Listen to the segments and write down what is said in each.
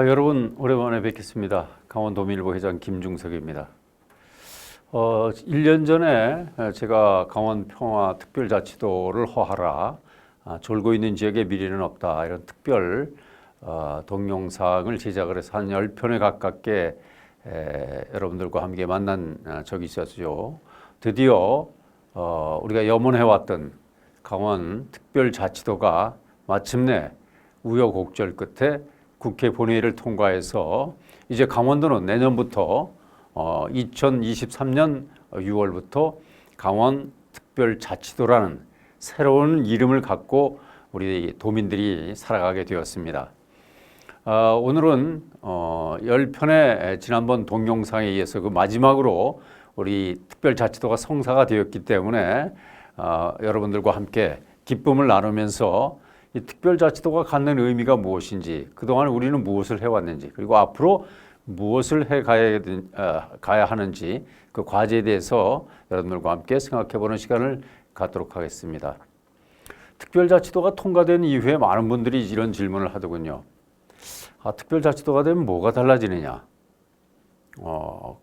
여러분 오랜만에 뵙겠습니다. 강원도민일보 회장 김중석입니다. 1년 전에 제가 강원 평화특별자치도를 허하라, 졸고 있는 지역에 미래는 없다, 이런 특별 동영상을 제작을 해서 한 10편에 가깝게 여러분들과 함께 만난 적이 있었죠. 드디어 우리가 염원해왔던 강원 특별자치도가 마침내 우여곡절 끝에 국회 본회의를 통과해서 이제 강원도는 내년부터 2023년 6월부터 강원특별자치도라는 새로운 이름을 갖고 우리 도민들이 살아가게 되었습니다. 오늘은 10편의 지난번 동영상에 의해서 그 마지막으로 우리 특별자치도가 성사가 되었기 때문에 여러분들과 함께 기쁨을 나누면서 이 특별자치도가 갖는 의미가 무엇인지, 그동안 우리는 무엇을 해왔는지, 그리고 앞으로 무엇을 가야 하는지 그 과제에 대해서 여러분들과 함께 생각해보는 시간을 갖도록 하겠습니다. 특별자치도가 통과된 이후에 많은 분들이 이런 질문을 하더군요. 특별자치도가 되면 뭐가 달라지느냐?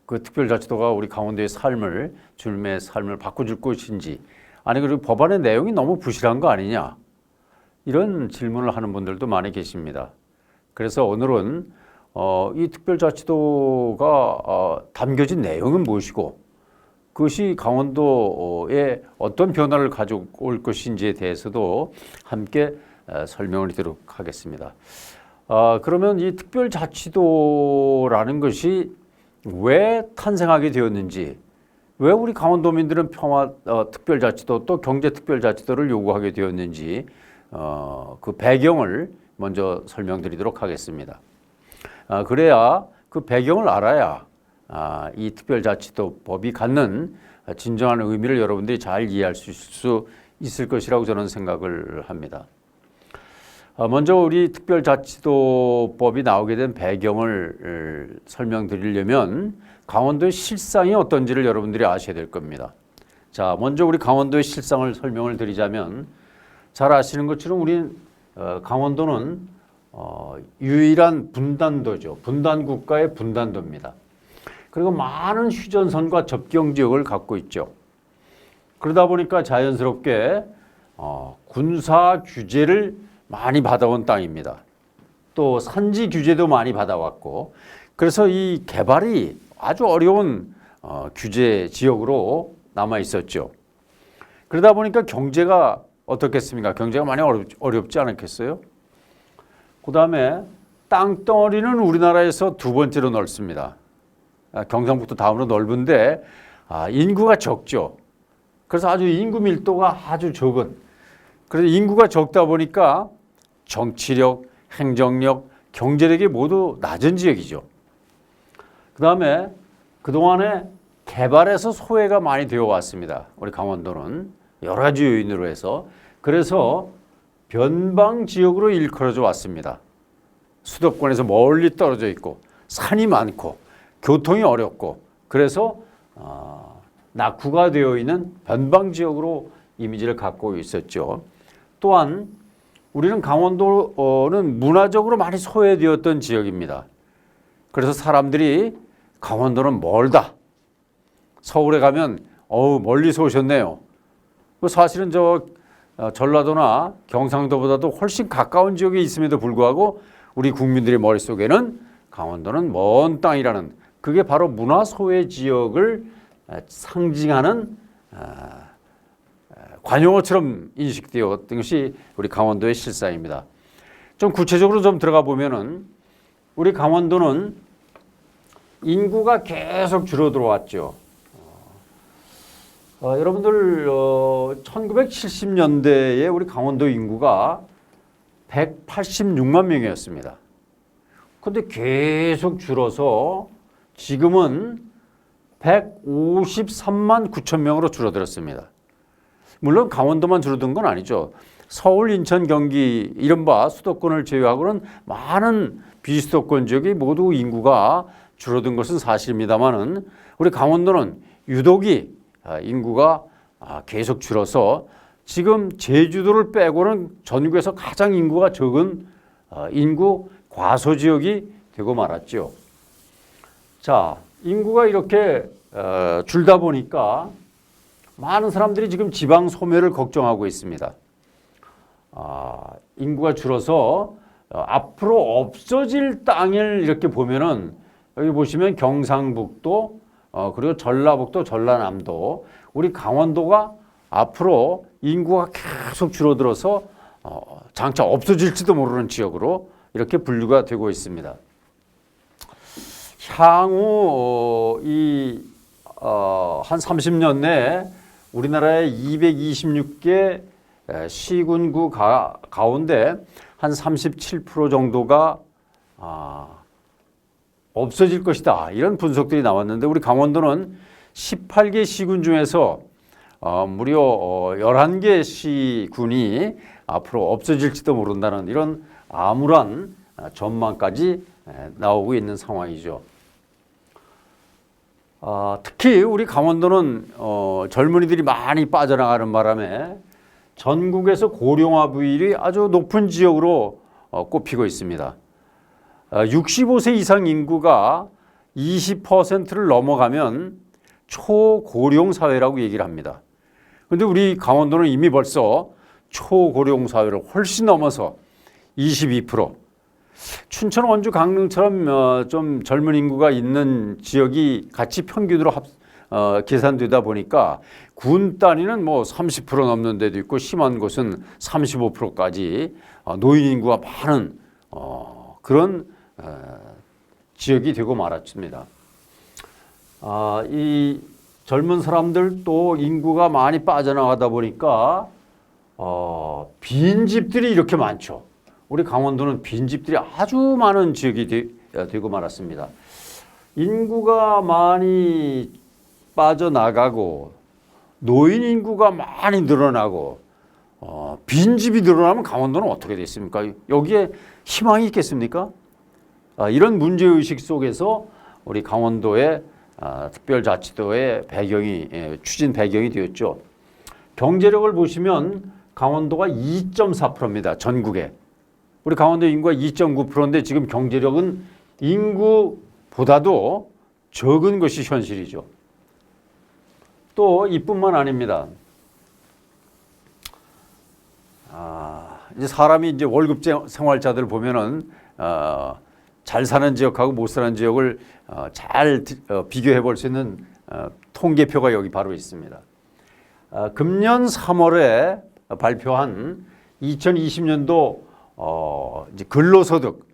그 특별자치도가 우리 강원도의 삶을, 주민의 삶을 바꿔줄 것인지, 아니 그리고 법안의 내용이 너무 부실한 거 아니냐? 이런 질문을 하는 분들도 많이 계십니다. 그래서 오늘은 이 특별자치도가 담겨진 내용은 무엇이고 그것이 강원도에 어떤 변화를 가져올 것인지에 대해서도 함께 설명을 드리도록 하겠습니다. 그러면 이 특별자치도라는 것이 왜 탄생하게 되었는지, 왜 우리 강원도민들은 특별자치도 또 경제특별자치도를 요구하게 되었는지 그 배경을 먼저 설명드리도록 하겠습니다. 그래야 그 배경을 알아야 이 특별자치도법이 갖는 진정한 의미를 여러분들이 잘 이해할 수 있을 것이라고 저는 생각을 합니다. 먼저 우리 특별자치도법이 나오게 된 배경을 설명드리려면 강원도의 실상이 어떤지를 여러분들이 아셔야 될 겁니다. 자, 먼저 우리 강원도의 실상을 설명을 드리자면, 잘 아시는 것처럼 우리 강원도는 유일한 분단도죠. 분단국가의 분단도입니다. 그리고 많은 휴전선과 접경지역을 갖고 있죠. 그러다 보니까 자연스럽게 군사 규제를 많이 받아온 땅입니다. 또 산지 규제도 많이 받아왔고, 그래서 이 개발이 아주 어려운 규제 지역으로 남아 있었죠. 그러다 보니까 경제가 어떻겠습니까? 경제가 많이 어렵지 않았겠어요? 그 다음에 땅덩어리는 우리나라에서 두 번째로 넓습니다. 경상북도 다음으로 넓은데 인구가 적죠. 그래서 아주 인구 밀도가 아주 적은, 그래서 인구가 적다 보니까 정치력, 행정력, 경제력이 모두 낮은 지역이죠. 그 다음에 그동안에 개발에서 소외가 많이 되어 왔습니다. 우리 강원도는 여러 가지 요인으로 해서. 그래서 변방 지역으로 일컬어져 왔습니다. 수도권에서 멀리 떨어져 있고 산이 많고 교통이 어렵고, 그래서 낙후가 되어 있는 변방 지역으로 이미지를 갖고 있었죠. 또한 우리는 강원도는 문화적으로 많이 소외되었던 지역입니다. 그래서 사람들이 강원도는 멀다, 서울에 가면 멀리서 오셨네요, 사실은 전라도나 경상도보다도 훨씬 가까운 지역에 있음에도 불구하고 우리 국민들의 머릿속에는 강원도는 먼 땅이라는, 그게 바로 문화 소외 지역을 상징하는 관용어처럼 인식되었던 것이 우리 강원도의 실상입니다. 좀 구체적으로 좀 들어가 보면은 우리 강원도는 인구가 계속 줄어들어 왔죠. 여러분들 1970년대에 우리 강원도 인구가 186만 명이었습니다. 그런데 계속 줄어서 지금은 153만 9천 명으로 줄어들었습니다. 물론 강원도만 줄어든 건 아니죠. 서울, 인천, 경기 이른바 수도권을 제외하고는 많은 비수도권 지역이 모두 인구가 줄어든 것은 사실입니다만은 우리 강원도는 유독이 인구가 계속 줄어서 지금 제주도를 빼고는 전국에서 가장 인구가 적은 인구 과소 지역이 되고 말았죠. 자, 인구가 이렇게 줄다 보니까 많은 사람들이 지금 지방 소멸을 걱정하고 있습니다. 인구가 줄어서 앞으로 없어질 땅을 이렇게 보면은 여기 보시면 경상북도 그리고 전라북도, 전라남도, 우리 강원도가 앞으로 인구가 계속 줄어들어서 장차 없어질지도 모르는 지역으로 이렇게 분류가 되고 있습니다. 향후 한 30년 내에 우리나라의 226개 시군구 가운데 한 37% 정도가 없어질 것이다. 이런 분석들이 나왔는데 우리 강원도는 18개 시군 중에서 무려 11개 시군이 앞으로 없어질지도 모른다는 이런 암울한 전망까지 나오고 있는 상황이죠. 특히 우리 강원도는 젊은이들이 많이 빠져나가는 바람에 전국에서 고령화 비율이 아주 높은 지역으로 꼽히고 있습니다. 65세 이상 인구가 20%를 넘어가면 초고령 사회라고 얘기를 합니다. 그런데 우리 강원도는 이미 벌써 초고령 사회를 훨씬 넘어서 22%. 춘천, 원주, 강릉처럼 좀 젊은 인구가 있는 지역이 같이 평균으로 계산되다 보니까 군 단위는 뭐 30% 넘는 데도 있고 심한 곳은 35%까지 노인 인구가 많은 그런 지역이 되고 말았습니다. 이 젊은 사람들도 인구가 많이 빠져나가다 보니까 빈집들이 이렇게 많죠. 우리 강원도는 빈집들이 아주 많은 지역이 되고 말았습니다. 인구가 많이 빠져나가고 노인 인구가 많이 늘어나고 빈집이 늘어나면 강원도는 어떻게 됐습니까? 여기에 희망이 있겠습니까? 이런 문제의식 속에서 우리 강원도의 특별자치도의 추진 배경이 되었죠. 경제력을 보시면 강원도가 2.4%입니다. 전국에. 우리 강원도 인구가 2.9%인데 지금 경제력은 인구보다도 적은 것이 현실이죠. 또 이뿐만 아닙니다. 이제 사람이 이제 월급 생활자들 보면은 잘 사는 지역하고 못 사는 지역을 잘 비교해 볼 수 있는 통계표가 여기 바로 있습니다. 금년 3월에 발표한 2020년도 이제 근로소득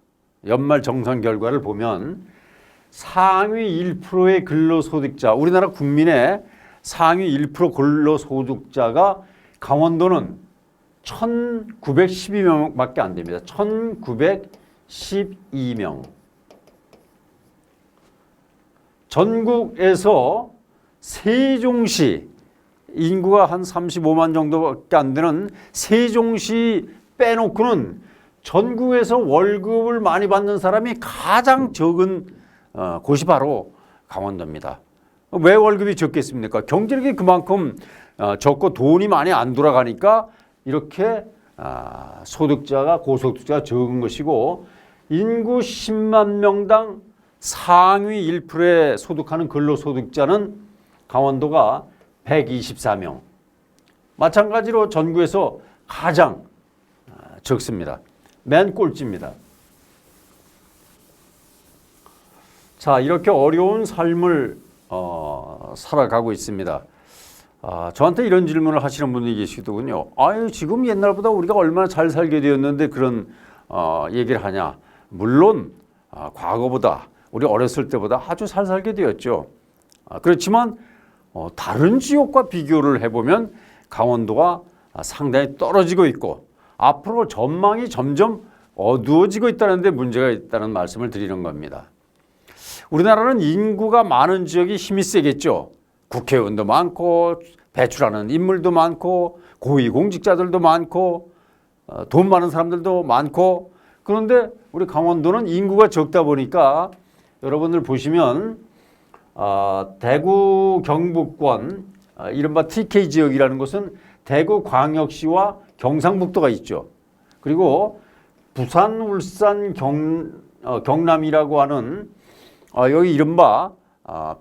연말 정산 결과를 보면 상위 1%의 근로소득자, 우리나라 국민의 상위 1% 근로소득자가 강원도는 1912명밖에 안 됩니다. 1912명. 전국에서 세종시 인구가 한 35만 정도밖에 안 되는 세종시 빼놓고는 전국에서 월급을 많이 받는 사람이 가장 적은 곳이 바로 강원도입니다. 왜 월급이 적겠습니까? 경제력이 그만큼 적고 돈이 많이 안 돌아가니까 이렇게 소득자가 고소득자가 적은 것이고 인구 10만 명당 상위 1%에 소득하는 근로소득자는 강원도가 124명. 마찬가지로 전국에서 가장 적습니다. 맨 꼴찌입니다. 자, 이렇게 어려운 삶을 살아가고 있습니다. 저한테 이런 질문을 하시는 분이 계시더군요. 아유, 지금 옛날보다 우리가 얼마나 잘 살게 되었는데 그런 얘기를 하냐. 물론 과거보다 우리 어렸을 때보다 아주 잘 살게 되었죠. 그렇지만 다른 지역과 비교를 해보면 강원도가 상당히 떨어지고 있고 앞으로 전망이 점점 어두워지고 있다는 데 문제가 있다는 말씀을 드리는 겁니다. 우리나라는 인구가 많은 지역이 힘이 세겠죠. 국회의원도 많고 배출하는 인물도 많고 고위공직자들도 많고 돈 많은 사람들도 많고 그런데 우리 강원도는 인구가 적다 보니까 여러분들 보시면 대구 경북권 이른바 TK 지역이라는 곳은 대구 광역시와 경상북도가 있죠. 그리고 부산, 울산, 경남이라고 하는 여기 이른바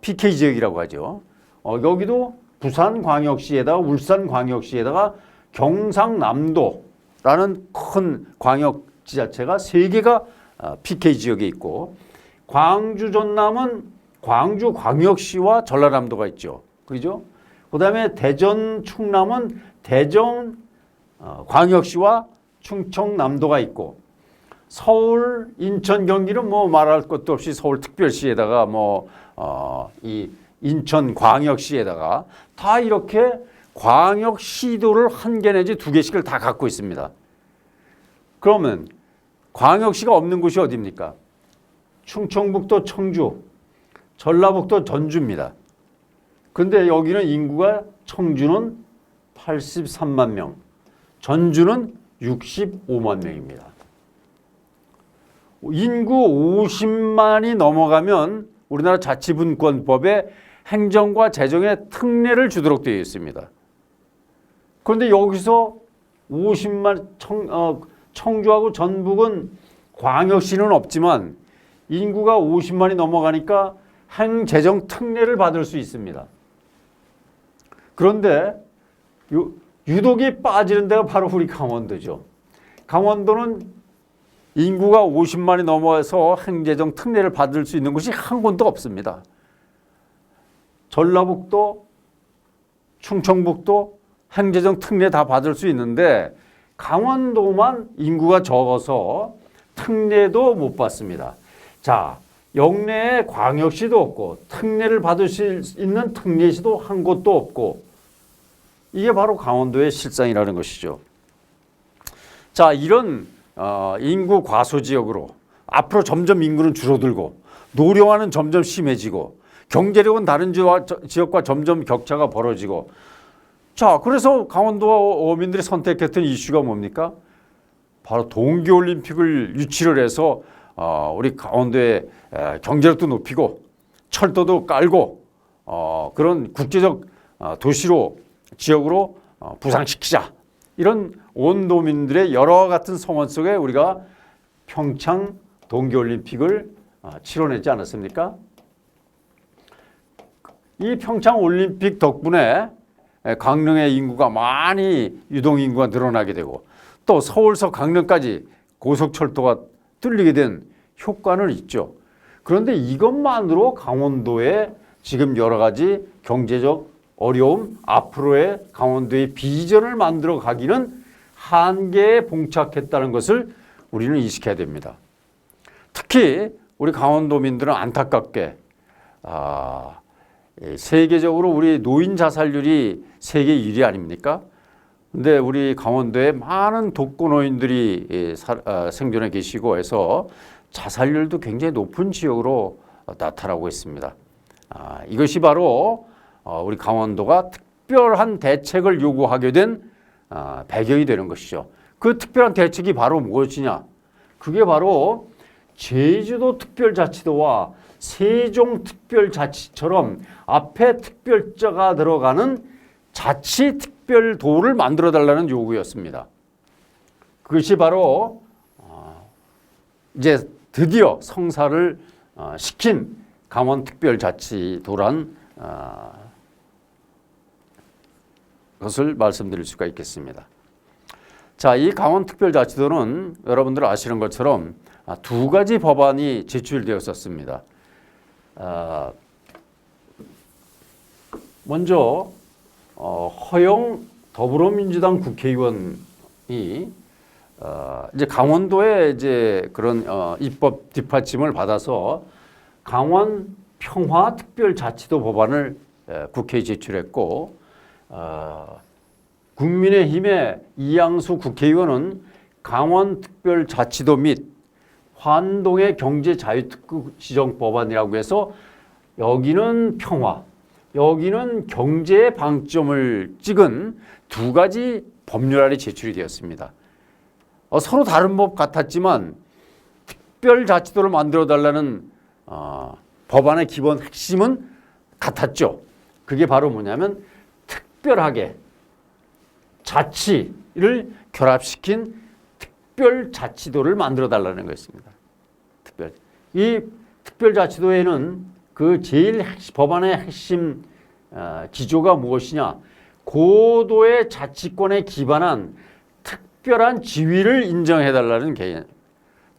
PK 지역이라고 하죠. 여기도 부산광역시에다가 울산광역시에다가 경상남도라는 큰 광역지자체가 3개가 PK 지역에 있고, 광주 전남은 광주광역시와 전라남도가 있죠. 그죠? 그 다음에 대전 충남은 대전 광역시와 충청남도가 있고, 서울, 인천, 경기는 뭐 말할 것도 없이 서울특별시에다가 이 인천광역시에다가 다 이렇게 광역시도를 1개 내지 2개씩을 다 갖고 있습니다. 그러면 광역시가 없는 곳이 어디입니까? 충청북도 청주, 전라북도 전주입니다. 근데 여기는 인구가, 청주는 83만 명, 전주는 65만 명입니다. 인구 50만이 넘어가면 우리나라 자치분권법에 행정과 재정의 특례를 주도록 되어 있습니다. 그런데 여기서 50만, 청주하고 전북은 광역시는 없지만 인구가 50만이 넘어가니까 행재정 특례를 받을 수 있습니다. 그런데 유독이 빠지는 데가 바로 우리 강원도죠. 강원도는 인구가 50만이 넘어서 행재정 특례를 받을 수 있는 곳이 한 군데 없습니다. 전라북도, 충청북도 행재정 특례 다 받을 수 있는데 강원도만 인구가 적어서 특례도 못 받습니다. 자, 영내에 광역시도 없고 특례를 받을 수 있는 특례시도 한 곳도 없고, 이게 바로 강원도의 실상이라는 것이죠. 자, 이런 인구 과소 지역으로 앞으로 점점 인구는 줄어들고 노령화는 점점 심해지고 경제력은 다른 지역과 점점 격차가 벌어지고, 자, 그래서 강원도 어민들이 선택했던 이슈가 뭡니까? 바로 동계올림픽을 유치를 해서 우리 강원도의 경제력도 높이고 철도도 깔고 그런 국제적 도시로, 지역으로 부상시키자, 이런 온도민들의 여러 같은 성원 속에 우리가 평창 동계올림픽을 치러냈지 않았습니까? 이 평창올림픽 덕분에 강릉의 인구가 많이, 유동인구가 늘어나게 되고 또 서울서 강릉까지 고속철도가 뚫리게 된 효과는 있죠. 그런데 이것만으로 강원도의 지금 여러 가지 경제적 어려움, 앞으로의 강원도의 비전을 만들어 가기는 한계에 봉착했다는 것을 우리는 인식해야 됩니다. 특히 우리 강원도민들은 안타깝게 세계적으로 우리 노인 자살률이 세계 1위 아닙니까? 근데 우리 강원도에 많은 독거노인들이 생존해 계시고 해서 자살률도 굉장히 높은 지역으로 나타나고 있습니다. 이것이 바로 우리 강원도가 특별한 대책을 요구하게 된 배경이 되는 것이죠. 그 특별한 대책이 바로 무엇이냐? 그게 바로 제주도 특별자치도와 세종특별자치처럼 앞에 특별자가 들어가는 자치특별도를 만들어달라는 요구였습니다. 그것이 바로 이제 드디어 성사를 시킨 강원특별자치도란 것을 말씀드릴 수가 있겠습니다. 자, 이 강원특별자치도는 여러분들 아시는 것처럼 2가지 법안이 제출되었었습니다. 먼저 허영 더불어민주당 국회의원이 이제 강원도에 이제 그런 입법 뒷받침을 받아서 강원 평화특별자치도 법안을 국회에 제출했고, 국민의힘의 이양수 국회의원은 강원특별자치도 및 환동의 경제자유특구 시정법안이라고 해서 여기는 평화, 여기는 경제에 방점을 찍은 2가지 법률안이 제출이 되었습니다. 서로 다른 법 같았지만 특별자치도를 만들어달라는 법안의 기본 핵심은 같았죠. 그게 바로 뭐냐면 특별하게 자치를 결합시킨 특별자치도를 만들어달라는 것입니다. 이 특별자치도에는 그 제일 법안의 핵심 기조가 무엇이냐? 고도의 자치권에 기반한 특별한 지위를 인정해달라는 개념.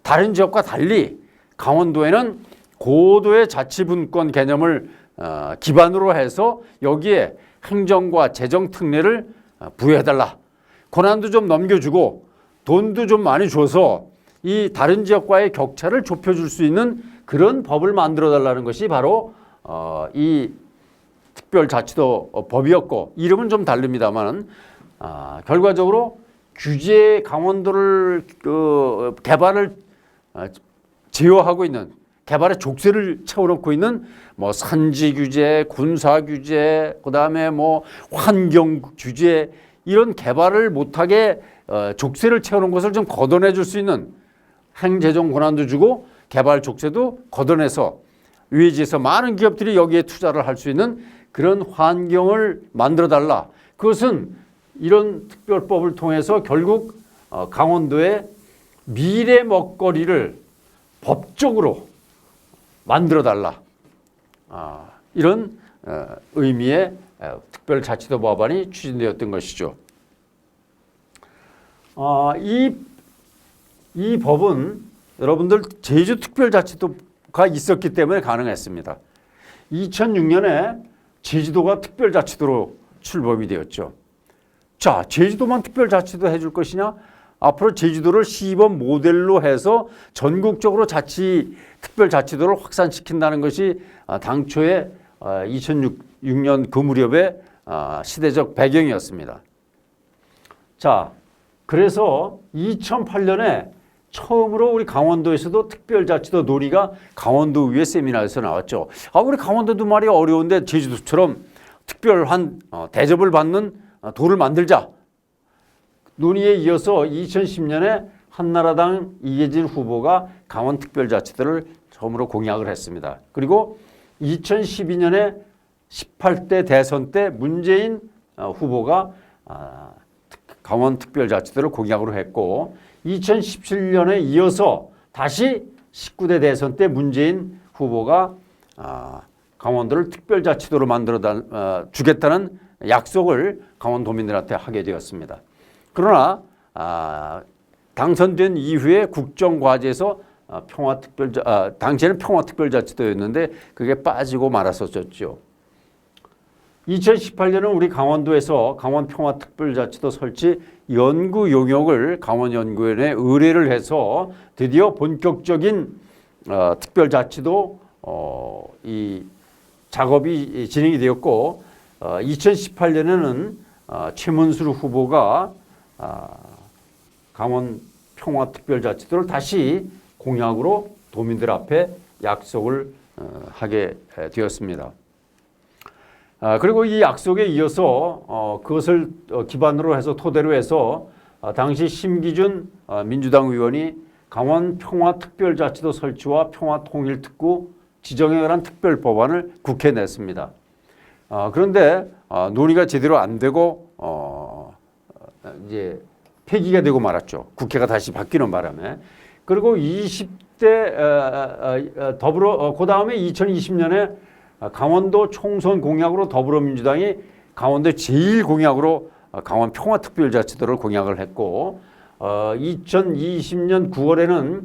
다른 지역과 달리 강원도에는 고도의 자치분권 개념을 기반으로 해서 여기에 행정과 재정 특례를 부여해달라. 권한도 좀 넘겨주고 돈도 좀 많이 줘서 이 다른 지역과의 격차를 좁혀줄 수 있는 그런 법을 만들어달라는 것이 바로 이 특별자치도 법이었고, 이름은 좀 다릅니다만 결과적으로 규제 강원도를 개발을 제어하고 있는, 개발의 족쇄를 채워놓고 있는 뭐 산지 규제, 군사 규제, 그다음에 뭐 환경 규제, 이런 개발을 못하게 족쇄를 채워놓은 것을 좀 걷어내 줄 수 있는 행재정 권한도 주고 개발 족쇄도 걷어내서 외지에서 많은 기업들이 여기에 투자를 할 수 있는 그런 환경을 만들어 달라. 그것은 이런 특별법을 통해서 결국 강원도의 미래 먹거리를 법적으로 만들어 달라. 이런 의미의 특별자치도 법안이 추진되었던 것이죠. 이 법은 여러분들 제주특별자치도가 있었기 때문에 가능했습니다. 2006년에 제주도가 특별자치도로 출범이 되었죠. 자, 제주도만 특별자치도 해줄 것이냐? 앞으로 제주도를 시범 모델로 해서 전국적으로 특별자치도를 확산시킨다는 것이 당초에 2006년 그 무렵의 시대적 배경이었습니다. 자, 그래서 2008년에 처음으로 우리 강원도에서도 특별자치도 논의가 강원도의회 세미나에서 나왔죠. 우리 강원도도 말이 어려운데 제주도처럼 특별한 대접을 받는 도를 만들자. 논의에 이어서 2010년에 한나라당 이계진 후보가 강원특별자치도를 처음으로 공약을 했습니다. 그리고 2012년에 18대 대선 때 문재인 후보가 강원특별자치도를 공약으로 했고, 2017년에 이어서 다시 19대 대선 때 문재인 후보가 강원도를 특별자치도로 만들어 주겠다는 약속을 강원도민들한테 하게 되었습니다. 그러나 당선된 이후에 국정과제에서 당시에는 평화특별자치도였는데 그게 빠지고 말았었죠. 2018년은 우리 강원도에서 강원평화특별자치도 설치 연구 용역을 강원연구원에 의뢰를 해서 드디어 본격적인 특별자치도 이 작업이 진행이 되었고, 2018년에는 최문술 후보가 강원평화특별자치도를 다시 공약으로 도민들 앞에 약속을 하게 되었습니다. 그리고 이 약속에 이어서 그것을 기반으로 해서 토대로 해서 당시 심기준 민주당 의원이 강원평화특별자치도 설치와 평화통일특구 지정에 관한 특별법안을 국회에 냈습니다. 그런데 논의가 제대로 안 되고 이제 폐기가 되고 말았죠. 국회가 다시 바뀌는 바람에. 그리고 20대 그 다음에 2020년에 강원도 총선 공약으로 더불어민주당이 강원도 제1공약으로 강원 평화특별자치도를 공약을 했고, 2020년 9월에는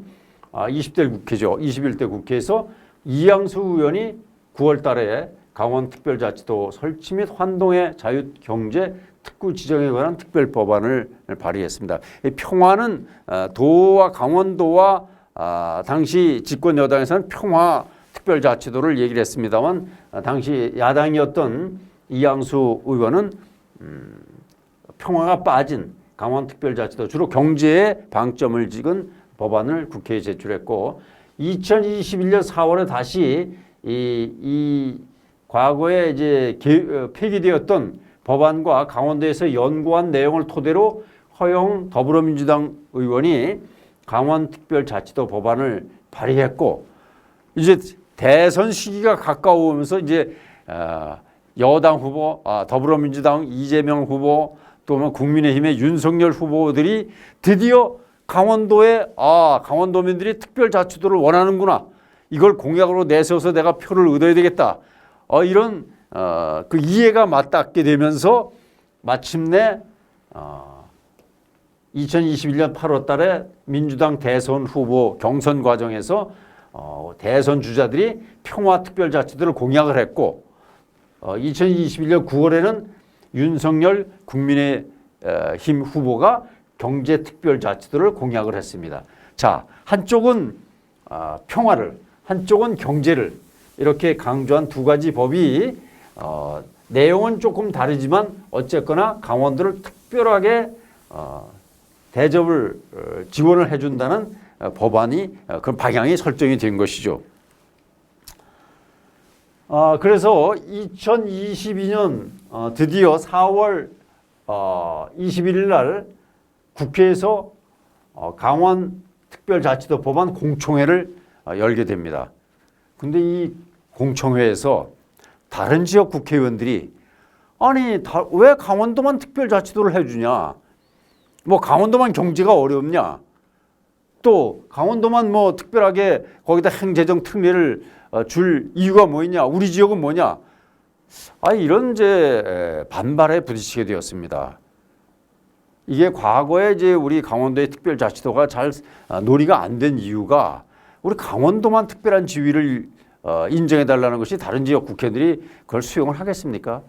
20대 국회죠. 21대 국회에서 이양수 의원이 9월 달에 강원특별자치도 설치 및 환동의 자유경제 특구 지정에 관한 특별법안을 발의했습니다. 평화는 도와 강원도와 당시 집권 여당에서는 평화특별자치도를 얘기를 했습니다만, 당시 야당이었던 이양수 의원은 평화가 빠진 강원특별자치도, 주로 경제에 방점을 찍은 법안을 국회에 제출했고, 2021년 4월에 다시 이 과거에 이제 폐기되었던 법안과 강원도에서 연구한 내용을 토대로 허영 더불어민주당 의원이 강원특별자치도 법안을 발의했고, 이제 대선 시기가 가까우면서 이제 여당 후보, 더불어민주당 이재명 후보, 또 국민의힘의 윤석열 후보들이 드디어 강원도민들이 특별자치도를 원하는구나. 이걸 공약으로 내세워서 내가 표를 얻어야 되겠다. 이런 그 이해가 맞닿게 되면서 마침내 2021년 8월 달에 민주당 대선 후보 경선 과정에서 대선 주자들이 평화특별자치도를 공약을 했고 2021년 9월에는 윤석열 국민의힘 후보가 경제특별자치도를 공약을 했습니다. 자, 한쪽은 평화를, 한쪽은 경제를 이렇게 강조한 두 가지 법이 내용은 조금 다르지만 어쨌거나 강원도를 특별하게 대접을 지원을 해준다는 법안이 그런 방향이 설정이 된 것이죠. 그래서 2022년 드디어 4월 21일 날 국회에서 강원 특별자치도 법안 공청회를 열게 됩니다. 근데 이 공청회에서 다른 지역 국회의원들이 왜 강원도만 특별자치도를 해주냐? 뭐 강원도만 경제가 어렵냐? 또 강원도만 뭐 특별하게 거기다 행재정 특례를 줄 이유가 뭐냐? 우리 지역은 뭐냐? 이런 이제 반발에 부딪히게 되었습니다. 이게 과거에 이제 우리 강원도의 특별자치도가 잘 논의가 안 된 이유가 우리 강원도만 특별한 지위를 인정해 달라는 것이 다른 지역 국회들이 그걸 수용을 하겠습니까?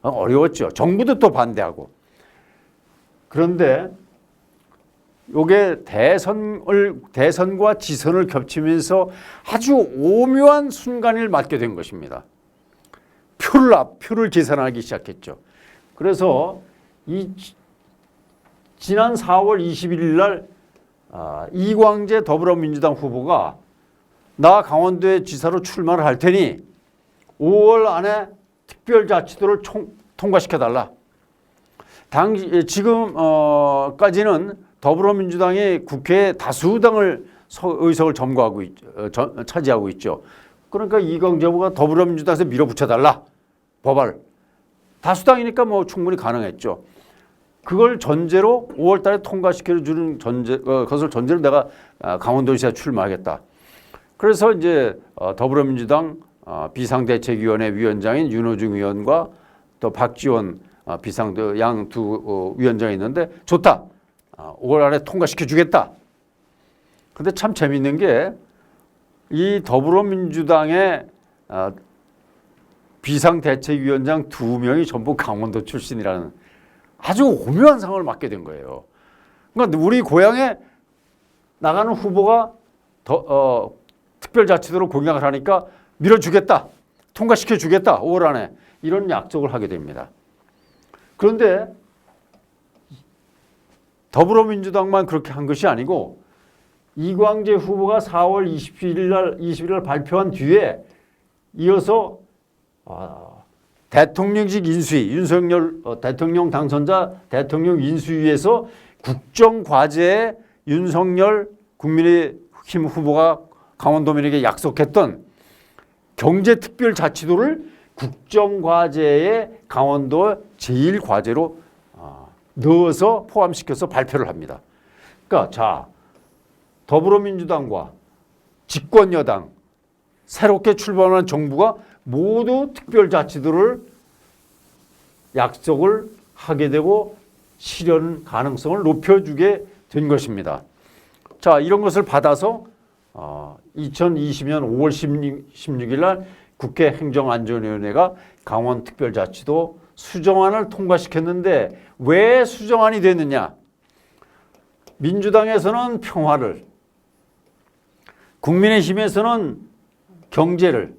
어려웠죠. 정부도 또 반대하고. 그런데 요게 대선과 지선을 겹치면서 아주 오묘한 순간을 맞게 된 것입니다. 표를 계산하기 시작했죠. 그래서 지난 4월 21일 날 이광재 더불어민주당 후보가 나 강원도의 지사로 출마를 할 테니 5월 안에 특별자치도를 통과시켜달라. 지금까지는 더불어민주당이 국회에 다수당을 의석을 차지하고 있죠. 그러니까 이광재 후보가 더불어민주당에서 밀어붙여달라. 법안을. 다수당이니까 뭐 충분히 가능했죠. 그걸 전제로 5월 달에 통과시켜주는 것을 전제로 내가 강원도지사에 출마하겠다. 그래서 이제 더불어민주당 비상대책위원회 위원장인 윤호중 의원과 또 박지원 양 두 위원장이 있는데 좋다. 5월 안에 통과시켜 주겠다. 근데 참 재밌는 게 이 더불어민주당의 비상대책위원장 2명이 전부 강원도 출신이라는 아주 오묘한 상황을 맞게 된 거예요. 그러니까 우리 고향에 나가는 후보가 특별자치도로 공약을 하니까 밀어주겠다. 통과시켜 주겠다. 5월 안에. 이런 약속을 하게 됩니다. 그런데 더불어민주당만 그렇게 한 것이 아니고 이광재 후보가 4월 21일 날 발표한 뒤에 이어서 대통령직 인수위, 윤석열 대통령 당선자 대통령 인수위에서 국정과제에 윤석열 국민의힘 후보가 강원도민에게 약속했던 경제특별자치도를 국정과제에 강원도 제1과제로 넣어서 포함시켜서 발표를 합니다. 그러니까 자, 더불어민주당과 집권여당 새롭게 출범한 정부가 모두 특별자치도를 약속을 하게 되고 실현 가능성을 높여주게 된 것입니다. 자, 이런 것을 받아서 2020년 5월 16일 날 국회 행정안전위원회가 강원특별자치도 수정안을 통과시켰는데 왜 수정안이 됐느냐? 민주당에서는 평화를, 국민의힘에서는 경제를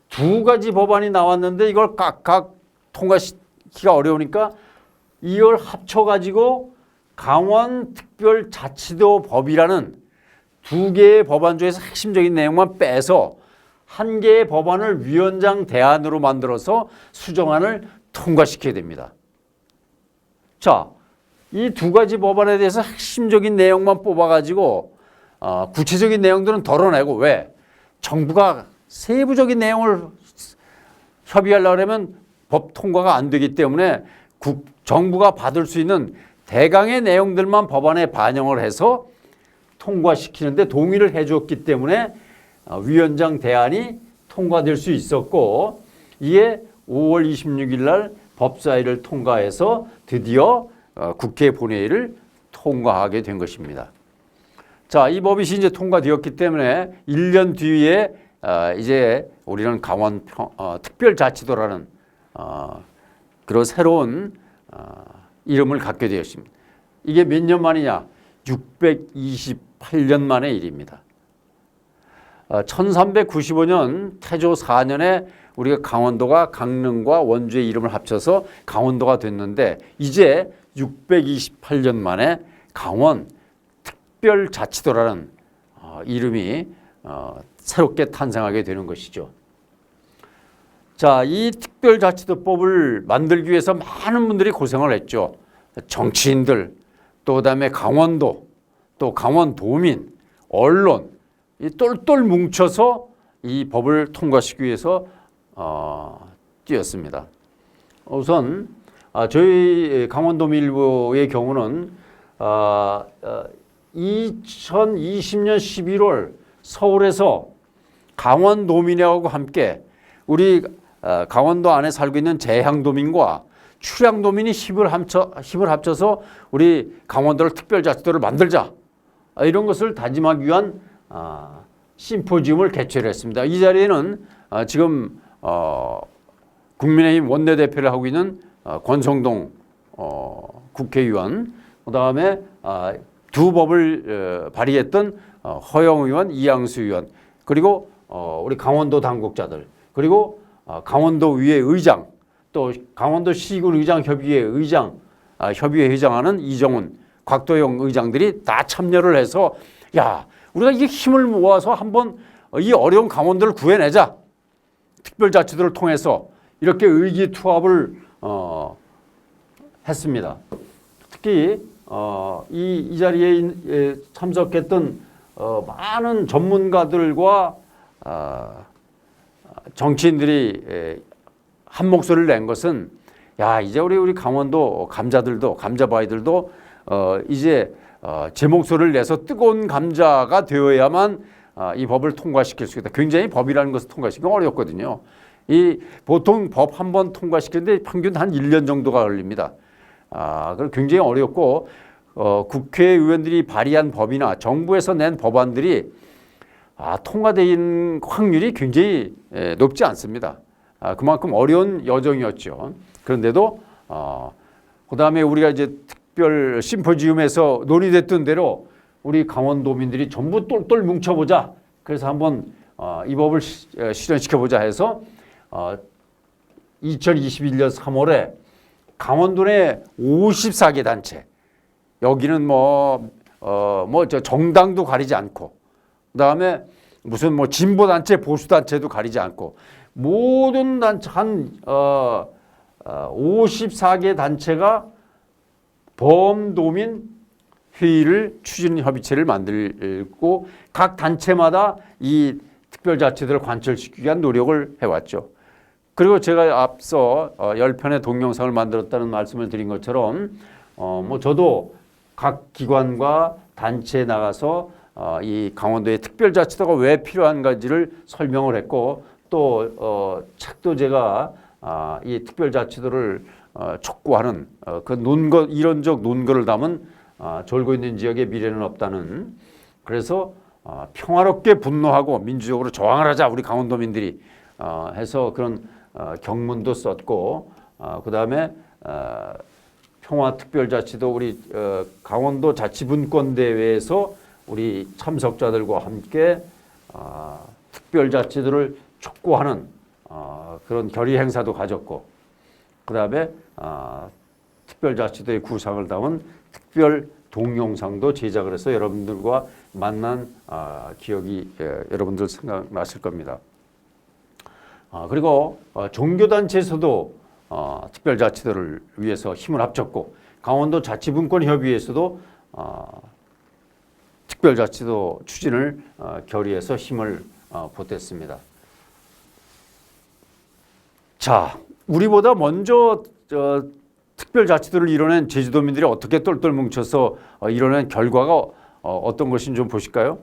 두 가지 법안이 나왔는데 이걸 각각 통과시키기가 어려우니까 이걸 합쳐가지고 강원특별자치도 법이라는 두 개의 법안 중에서 핵심적인 내용만 빼서 한 개의 법안을 위원장 대안으로 만들어서 수정안을 통과시켜야 됩니다. 자, 이 두 가지 법안에 대해서 핵심적인 내용만 뽑아가지고 구체적인 내용들은 덜어내고 왜? 정부가 세부적인 내용을 협의하려고 하면 법 통과가 안 되기 때문에 정부가 받을 수 있는 대강의 내용들만 법안에 반영을 해서 통과시키는데 동의를 해줬기 때문에 위원장 대안이 통과될 수 있었고, 이에 5월 26일 날 법사위를 통과해서 드디어 국회 본회의를 통과하게 된 것입니다. 자, 이 법이 이제 통과되었기 때문에 1년 뒤에 이제 우리는 강원 특별자치도라는 그런 새로운 이름을 갖게 되었습니다. 이게 몇 년 만이냐? 628년 만의 일입니다. 1395년 태조 4년에 우리가 강원도가 강릉과 원주의 이름을 합쳐서 강원도가 됐는데, 이제 628년 만에 강원 특별자치도라는 이름이 새롭게 탄생하게 되는 것이죠. 자, 이 특별자치도법을 만들기 위해서 많은 분들이 고생을 했죠. 정치인들, 또 그다음에 강원도, 또 강원도민, 언론, 이 똘똘 뭉쳐서 이 법을 통과시키기 위해서 뛰었습니다. 우선 저희 강원도민일보의 경우는 2020년 11월 서울에서 강원도민하고 함께 우리 강원도 안에 살고 있는 제향도민과 출향도민이 힘을 합쳐서 우리 강원도를 특별자치도를 만들자, 이런 것을 다짐하기 위한 심포지움을 개최를 했습니다. 이 자리에는 지금 국민의힘 원내대표를 하고 있는 권성동 국회의원, 그다음에 두 법을 발의했던 허영 의원, 이양수 의원, 그리고 우리 강원도 당국자들, 그리고 강원도의회 의장, 또 강원도 시군 의장 협의회 의장, 협의회 회장하는 이정훈, 곽도영 의장들이 다 참여를 해서, 야, 우리가 이게 힘을 모아서 한번 이 어려운 강원도를 구해내자. 특별자치도를 통해서 이렇게 의기투합을 했습니다. 특히 이 자리에 참석했던 많은 전문가들과 정치인들이 한 목소리를 낸 것은, 야, 이제 우리 강원도 감자들도, 감자바위들도 이제 제 목소리를 내서 뜨거운 감자가 되어야만 이 법을 통과시킬 수 있다. 굉장히 법이라는 것을 통과시키기 어렵거든요. 이 보통 법 한 번 통과시키는데 평균 한 1년 정도가 걸립니다. 그럼 굉장히 어렵고, 국회의원들이 발의한 법이나 정부에서 낸 법안들이 통과되는 확률이 굉장히 높지 않습니다. 그만큼 어려운 여정이었죠. 그런데도 그다음에 우리가 이제 특별 심포지움에서 논의됐던 대로 우리 강원도민들이 전부 똘똘 뭉쳐보자. 그래서 한번 이 법을 실현시켜보자 해서 2021년 3월에 강원도 내 54개 단체, 여기는 저 정당도 가리지 않고, 그다음에 무슨 진보 단체, 보수 단체도 가리지 않고, 모든 단체 한 54개 단체가 범도민 회의를 추진 협의체를 만들고 각 단체마다 이 특별자치도를 관철시키기 위한 노력을 해왔죠. 그리고 제가 앞서 10편의 동영상을 만들었다는 말씀을 드린 것처럼 저도 각 기관과 단체에 나가서 이 강원도의 특별자치도가 왜 필요한가지를 설명을 했고, 또 책도 제가 이 특별자치도를 촉구하는 그 이론적 논거를 담은 졸고 있는 지역에 미래는 없다는, 그래서 평화롭게 분노하고 민주적으로 저항을 하자 우리 강원도민들이 해서 그런 경문도 썼고, 그다음에 평화특별자치도 우리 강원도 자치분권대회에서 우리 참석자들과 함께 특별자치도를 촉구하는 그런 결의 행사도 가졌고, 그다음에 특별자치도의 구상을 담은 특별 동영상도 제작을 해서 여러분들과 만난 기억이 여러분들 생각나실 겁니다. 그리고 종교단체에서도 특별자치도를 위해서 힘을 합쳤고, 강원도 자치분권협의회에서도 특별자치도 추진을 결의해서 힘을 보탰습니다. 자, 우리보다 먼저 특별자치도를 이뤄낸 제주도민들이 어떻게 똘똘 뭉쳐서 이뤄낸 결과가 어떤 것인지 좀 보실까요?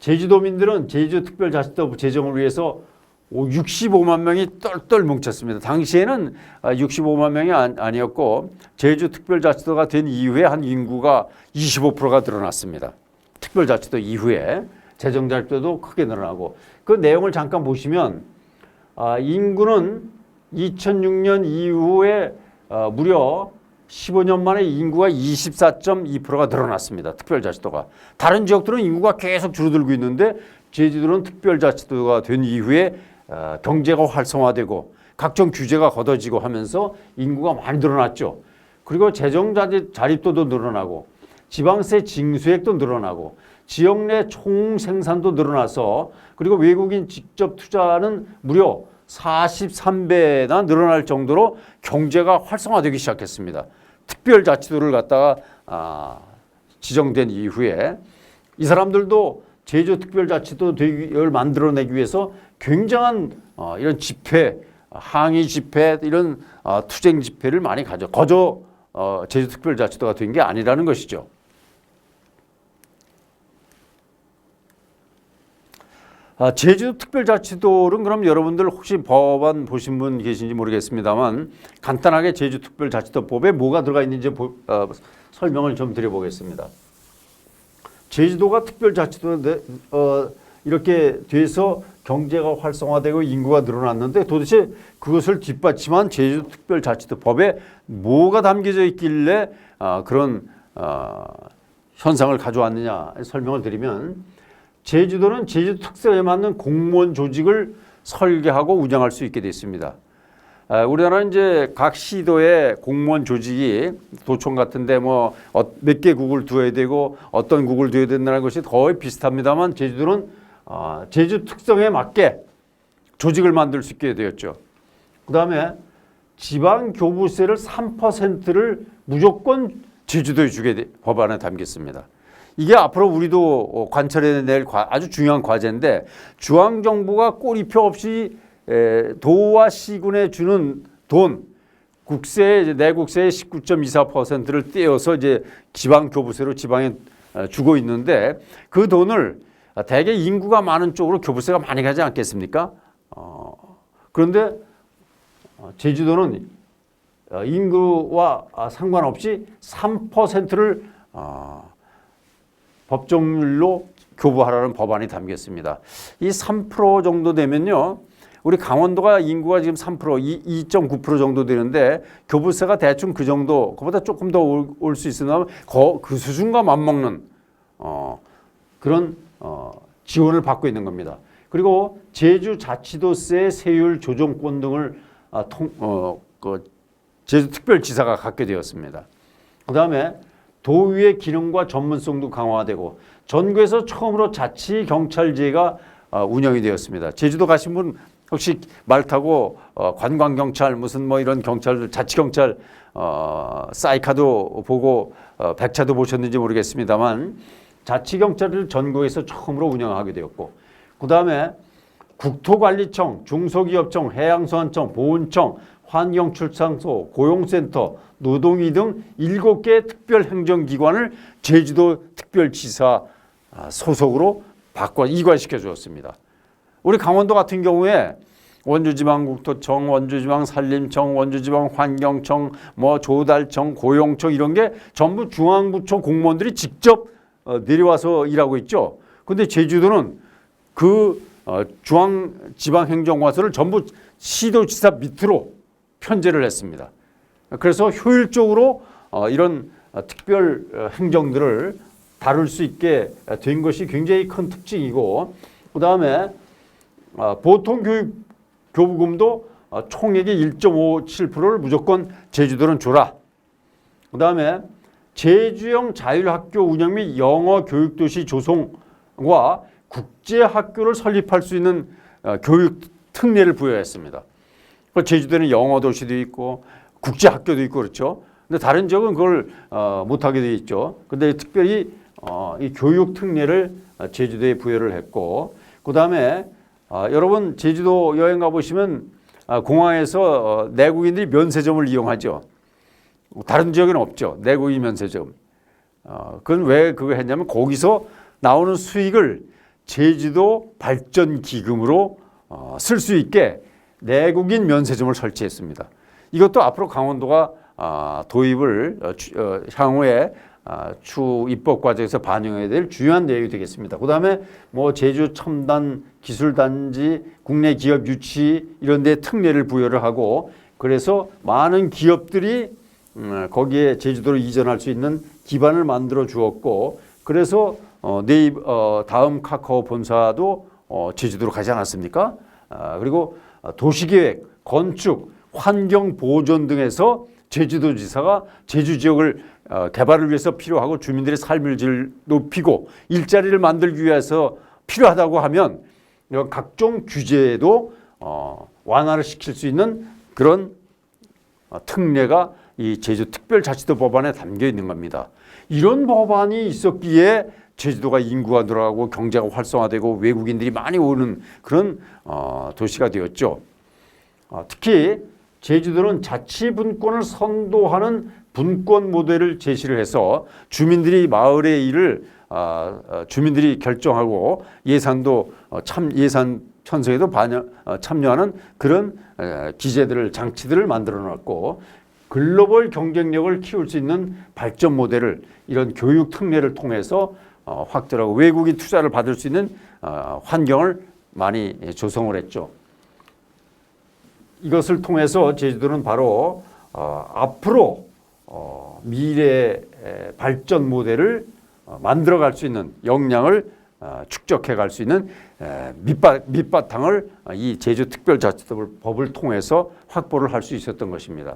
제주도민들은 제주특별자치도 제정을 위해서 65만 명이 똘똘 뭉쳤습니다. 당시에는 65만 명이 아니었고 제주특별자치도가 된 이후에 한 인구가 25%가 늘어났습니다. 특별자치도 이후에 재정자치도도 크게 늘어나고 그 내용을 잠깐 보시면 인구는 2006년 이후에 무려 15년 만에 인구가 24.2%가 늘어났습니다. 특별자치도가. 다른 지역들은 인구가 계속 줄어들고 있는데 제주도는 특별자치도가 된 이후에 경제가 활성화되고 각종 규제가 걷어지고 하면서 인구가 많이 늘어났죠. 그리고 재정자립도도 늘어나고 지방세 징수액도 늘어나고 지역 내 총생산도 늘어나서 그리고 외국인 직접 투자는 무려 43배나 늘어날 정도로 경제가 활성화되기 시작했습니다. 특별자치도를 갖다가 지정된 이후에 이 사람들도 제주특별자치도를 만들어내기 위해서 굉장한 이런 집회, 항의 집회, 이런 투쟁 집회를 많이 거저 제주특별자치도가 된 게 아니라는 것이죠. 제주특별자치도는 그럼 여러분들 혹시 법안 보신 분 계신지 모르겠습니다만 간단하게 제주특별자치도법에 뭐가 들어가 있는지 설명을 좀 드려보겠습니다. 제주도가 특별자치도 이렇게 돼서 경제가 활성화되고 인구가 늘어났는데 도대체 그것을 뒷받침한 제주특별자치도법에 뭐가 담겨져 있길래 그런 현상을 가져왔느냐 설명을 드리면 제주도는 제주 특성에 맞는 공무원 조직을 설계하고 운영할 수 있게 됐습니다. 우리나라는 이제 각 시도에 공무원 조직이 도청 같은데 뭐 몇 개 국을 두어야 되고 어떤 국을 두어야 된다는 것이 거의 비슷합니다만 제주도는 제주 특성에 맞게 조직을 만들 수 있게 되었죠. 그다음에 지방교부세를 3%를 무조건 제주도에 주게 법안에 담겼습니다. 이게 앞으로 우리도 관철해낼 아주 중요한 과제인데 중앙정부가 꼬리표 없이 도와 시군에 주는 돈, 내국세의 19.24%를 떼어서 이제 지방교부세로 지방에 주고 있는데 그 돈을 대개 인구가 많은 쪽으로 교부세가 많이 가지 않겠습니까? 그런데 제주도는 인구와 상관없이 3%를 법정률로 교부하라는 법안이 담겼습니다. 이 3% 정도 되면요. 우리 강원도가 인구가 지금 3%, 2.9% 정도 되는데 교부세가 대충 그 정도, 그보다 조금 더 올 수 있으나 그 수준과 맞먹는 그런 지원을 받고 있는 겁니다. 그리고 제주자치도세 세율 조정권 등을 제주특별지사가 갖게 되었습니다. 그다음에 도의회 기능과 전문성도 강화되고 전국에서 처음으로 자치경찰제가 운영이 되었습니다. 제주도 가신 분 혹시 말 타고 관광경찰 무슨 뭐 이런 경찰 자치경찰 사이카도 보고 백차도 보셨는지 모르겠습니다만 자치경찰을 전국에서 처음으로 운영하게 되었고 그다음에 국토관리청, 중소기업청, 해양수산청, 보훈청, 환경출산소, 고용센터, 노동위 등 7개 특별행정기관을 제주도 특별지사 소속으로 이관시켜 주었습니다. 우리 강원도 같은 경우에 원주지방국토청, 원주지방산림청, 원주지방환경청, 조달청, 고용청 이런 게 전부 중앙부처 공무원들이 직접 내려와서 일하고 있죠. 그런데 제주도는 그 중앙지방행정과서를 전부 시도지사 밑으로 편제를 했습니다. 그래서 효율적으로 이런 특별 행정들을 다룰 수 있게 된 것이 굉장히 큰 특징이고 그다음에 보통교부금도 총액의 1.57%를 무조건 제주도는 줘라. 그다음에 제주형 자율학교 운영 및 영어 교육도시 조성과 국제학교를 설립할 수 있는 교육 특례를 부여했습니다. 제주도에는 영어 도시도 있고 국제학교도 있고 그렇죠. 근데 다른 지역은 그걸 못하게 돼 있죠. 근데 특별히 이 교육 특례를 제주도에 부여를 했고 그다음에 여러분 제주도 여행 가보시면 공항에서 내국인들이 면세점을 이용하죠. 다른 지역에는 없죠. 내고의 면세점. 그건 왜 그거 했냐면 거기서 나오는 수익을 제주도 발전 기금으로 쓸 수 있게 내국인 면세점을 설치했습니다. 이것도 앞으로 강원도가 도입을 향후에 추 입법 과정에서 반영해야 될 중요한 내용이 되겠습니다. 그다음에 뭐 제주 첨단 기술단지, 국내 기업 유치 이런 데 특례를 부여를 하고 그래서 많은 기업들이 거기에 제주도로 이전할 수 있는 기반을 만들어 주었고 그래서 다음 카카오 본사도 제주도로 가지 않았습니까? 그리고 도시계획, 건축, 환경보존 등에서 제주도지사가 제주 지역을 개발을 위해서 필요하고 주민들의 삶의 질을 높이고 일자리를 만들기 위해서 필요하다고 하면 각종 규제에도 완화를 시킬 수 있는 그런 특례가 이 제주특별자치도 법안에 담겨 있는 겁니다. 이런 법안이 있었기에 제주도가 인구가 늘어나고 경제가 활성화되고 외국인들이 많이 오는 그런 도시가 되었죠. 특히 제주도는 자치분권을 선도하는 분권 모델을 제시를 해서 주민들이 마을의 일을 주민들이 결정하고 예산도 예산 편성에도 참여하는 그런 기제들을 장치들을 만들어 놨고 글로벌 경쟁력을 키울 수 있는 발전 모델을 이런 교육 특례를 통해서 확대하고 외국인 투자를 받을 수 있는 환경을 많이 조성을 했죠. 이것을 통해서 제주도는 바로 앞으로 미래 발전 모델을 만들어갈 수 있는 역량을 축적해 갈 수 있는 밑바탕을 이 제주특별자치도법을 통해서 확보를 할 수 있었던 것입니다.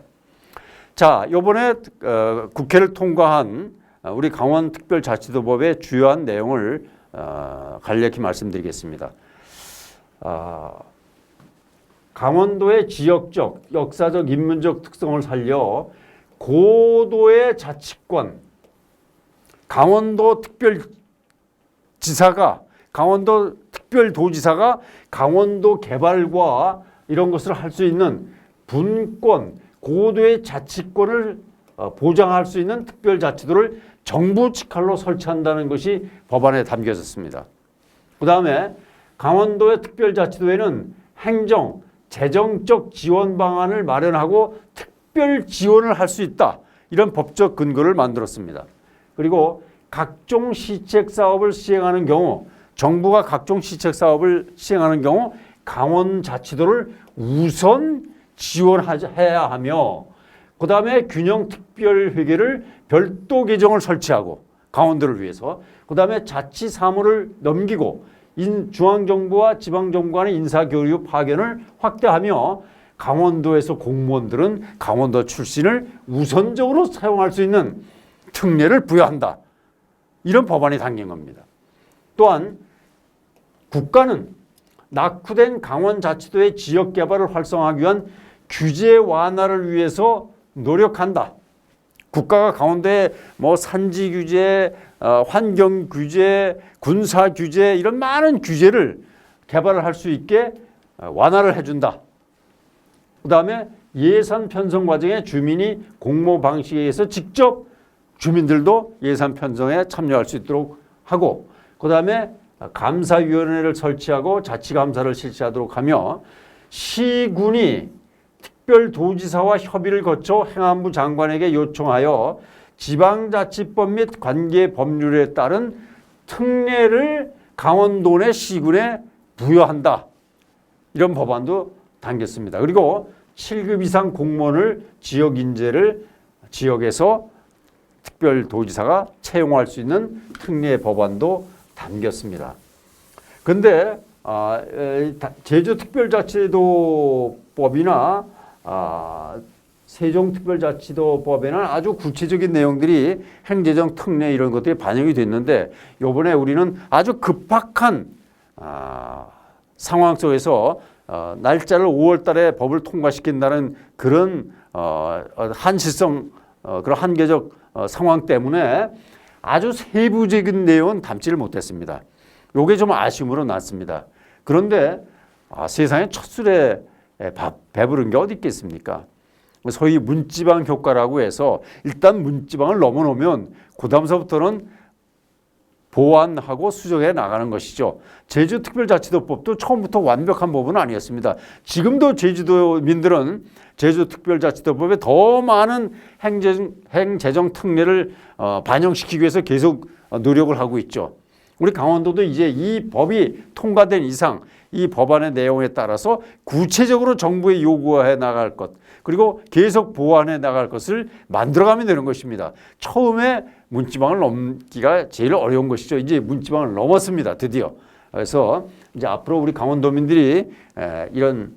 자, 이번에 국회를 통과한 우리 강원특별자치도법의 주요한 내용을 간략히 말씀드리겠습니다. 강원도의 지역적, 역사적, 인문적 특성을 살려 고도의 자치권, 강원도 특별도지사가 강원도 개발과 이런 것을 할 수 있는 분권, 고도의 자치권을 보장할 수 있는 특별자치도를 정부 직할로 설치한다는 것이 법안에 담겨졌습니다. 그 다음에 강원도의 특별자치도에는 행정, 재정적 지원 방안을 마련하고 특별 지원을 할 수 있다. 이런 법적 근거를 만들었습니다. 그리고 각종 시책 사업을 시행하는 경우 정부가 각종 시책 사업을 시행하는 경우 강원자치도를 우선 지원해야 하며 그 다음에 균형특별회계를 별도 계정을 설치하고 강원도를 위해서 그 다음에 자치사무를 넘기고 중앙정부와 지방정부 간의 인사교류 파견을 확대하며 강원도에서 공무원들은 강원도 출신을 우선적으로 사용할 수 있는 특례를 부여한다. 이런 법안이 담긴 겁니다. 또한 국가는 낙후된 강원자치도의 지역개발을 활성화하기 위한 규제 완화를 위해서 노력한다. 국가가 강원도에 뭐 산지 규제, 환경 규제, 군사 규제 이런 많은 규제를 개발을 할 수 있게 완화를 해준다. 그 다음에 예산 편성 과정에 주민이 공모 방식에 의해서 직접 주민들도 예산 편성에 참여할 수 있도록 하고 그 다음에 감사위원회를 설치하고 자치감사를 실시하도록 하며 시군이 특별도지사와 협의를 거쳐 행안부 장관에게 요청하여 지방자치법 및 관계 법률에 따른 특례를 강원도 내 시군에 부여한다. 이런 법안도 담겼습니다. 그리고 7급 이상 공무원을 지역 인재를 지역에서 특별도지사가 채용할 수 있는 특례 법안도 담겼습니다. 그런데 제주특별자치도법이나 세종특별자치도법에는 아주 구체적인 내용들이 행재정 특례 이런 것들이 반영이 됐는데 이번에 우리는 아주 급박한 상황 속에서 날짜를 5월 달에 법을 통과시킨다는 그런 한시성 그런 한계적 상황 때문에 아주 세부적인 내용은 담지를 못했습니다. 이게 좀 아쉬움으로 났습니다. 그런데 세상에 첫 술에 배부른 게 어디 있겠습니까? 소위 문지방 효과라고 해서 일단 문지방을 넘어놓으면 그 다음서부터는 보완하고 수정해 나가는 것이죠. 제주특별자치도법도 처음부터 완벽한 법은 아니었습니다. 지금도 제주도민들은 제주특별자치도법에 더 많은 행재정 특례를 반영시키기 위해서 계속 노력을 하고 있죠. 우리 강원도도 이제 이 법이 통과된 이상 이 법안의 내용에 따라서 구체적으로 정부에 요구해 나갈 것, 그리고 계속 보완해 나갈 것을 만들어가면 되는 것입니다. 처음에 문지방을 넘기가 제일 어려운 것이죠. 이제 문지방을 넘었습니다. 드디어. 그래서 이제 앞으로 우리 강원도민들이 이런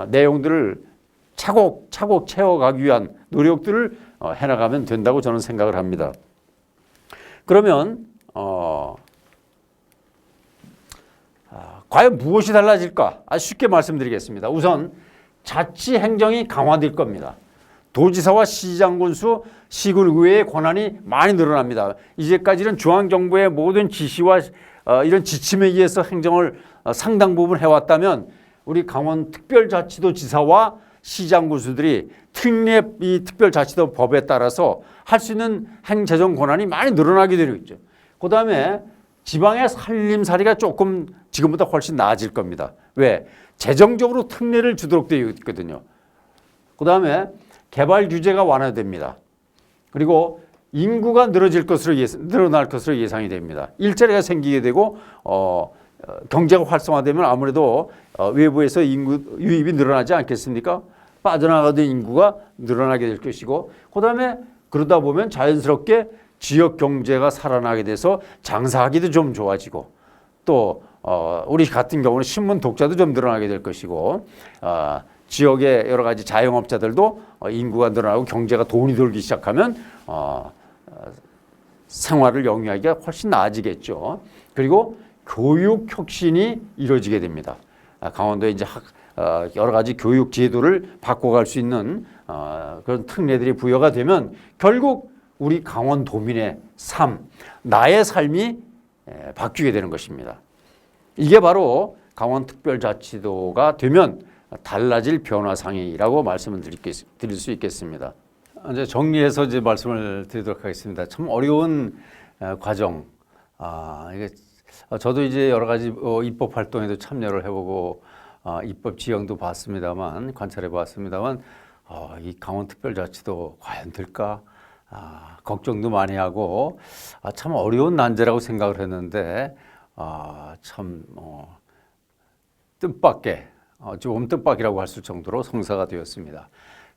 내용들을 차곡차곡 채워가기 위한 노력들을 해나가면 된다고 저는 생각을 합니다. 그러면 과연 무엇이 달라질까? 아주 쉽게 말씀드리겠습니다. 우선 자치 행정이 강화될 겁니다. 도지사와 시장군수, 시군의회의 권한이 많이 늘어납니다. 이제까지는 중앙정부의 모든 지시와 이런 지침에 의해서 행정을 상당 부분 해왔다면 우리 강원 특별자치도 지사와 시장군수들이 이 특별자치도 법에 따라서 할 수 있는 행재정 권한이 많이 늘어나게 되고 있죠. 그 다음에 지방의 살림살이가 조금 지금보다 훨씬 나아질 겁니다. 왜? 재정적으로 특례를 주도록 되어 있거든요. 그 다음에 개발 규제가 완화됩니다. 그리고 인구가 늘어날 것으로 예상이 됩니다. 일자리가 생기게 되고 경제가 활성화되면 아무래도 외부에서 인구 유입이 늘어나지 않겠습니까? 빠져나가던 인구가 늘어나게 될 것이고, 그 다음에 그러다 보면 자연스럽게 지역 경제가 살아나게 돼서 장사하기도 좀 좋아지고, 또 우리 같은 경우는 신문 독자도 좀 늘어나게 될 것이고, 지역의 여러 가지 자영업자들도 인구가 늘어나고 경제가 돈이 돌기 시작하면 생활을 영위하기가 훨씬 나아지겠죠. 그리고 교육 혁신이 이루어지게 됩니다. 강원도에 이제 여러 가지 교육 제도를 바꿔갈 수 있는 그런 특례들이 부여가 되면 결국 우리 강원도민의 삶, 나의 삶이 바뀌게 되는 것입니다. 이게 바로 강원특별자치도가 되면 달라질 변화상이라고 말씀을 드릴 수 있겠습니다. 이제 정리해서 이제 말씀을 드리도록 하겠습니다. 참 어려운 과정. 이게 저도 이제 여러 가지 입법 활동에도 참여를 해보고 입법 지형도 봤습니다만, 관찰해 봤습니다만, 이 강원특별자치도 과연 될까? 걱정도 많이 하고 참 어려운 난제라고 생각을 했는데 참 뜻밖의 조금 뜻밖이라고 할 수 정도로 성사가 되었습니다.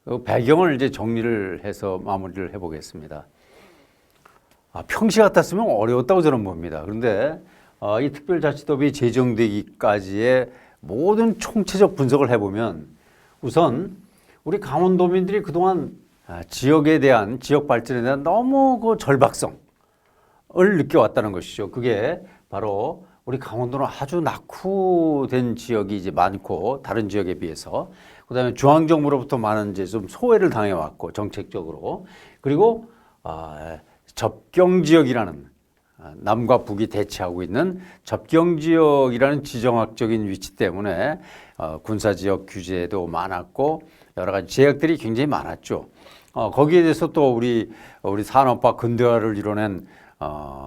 그 배경을 이제 정리를 해서 마무리를 해보겠습니다. 평시 같았으면 어려웠다고 저는 봅니다. 그런데 이 특별자치도법이 제정되기까지의 모든 총체적 분석을 해보면 우선 우리 강원도민들이 그동안 지역에 대한 지역 발전에 대한 너무 그 절박성을 느껴왔다는 것이죠. 그게 바로 우리 강원도는 아주 낙후된 지역이 이제 많고 다른 지역에 비해서, 그다음에 중앙정부로부터 많은 이제 좀 소외를 당해왔고 정책적으로, 그리고 접경 지역이라는 남과 북이 대치하고 있는 접경 지역이라는 지정학적인 위치 때문에 군사 지역 규제도 많았고 여러 가지 제약들이 굉장히 많았죠. 거기에 대해서 또 우리 산업화 근대화를 이뤄낸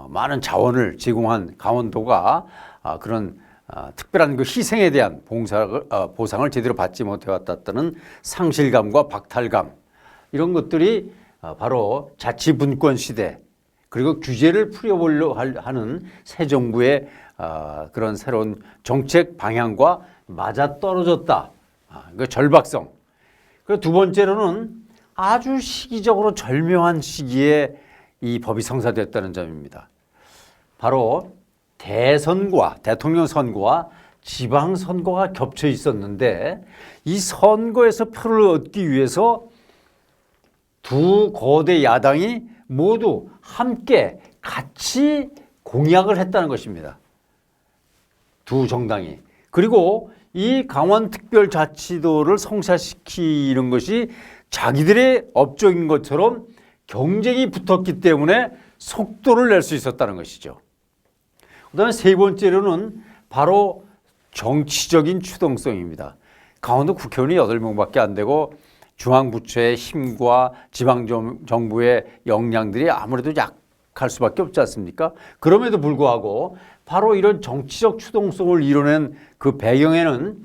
많은 자원을 제공한 강원도가 그런 특별한 그 희생에 대한 보상을 제대로 받지 못해왔다는 상실감과 박탈감, 이런 것들이 바로 자치분권 시대, 그리고 규제를 풀어보려 하는 새 정부의 그런 새로운 정책 방향과 맞아떨어졌다. 그 절박성. 그리고 두 번째로는 아주 시기적으로 절묘한 시기에 이 법이 성사됐다는 점입니다. 바로 대통령 선거와 지방선거가 겹쳐 있었는데 이 선거에서 표를 얻기 위해서 두 거대 야당이 모두 함께 같이 공약을 했다는 것입니다. 두 정당이. 그리고 이 강원특별자치도를 성사시키는 것이 자기들의 업적인 것처럼 경쟁이 붙었기 때문에 속도를 낼 수 있었다는 것이죠. 그다음에 세 번째로는 바로 정치적인 추동성입니다. 강원도 국회의원이 8명밖에 안 되고 중앙부처의 힘과 지방정부의 역량들이 아무래도 약할 수밖에 없지 않습니까? 그럼에도 불구하고 바로 이런 정치적 추동성을 이뤄낸 그 배경에는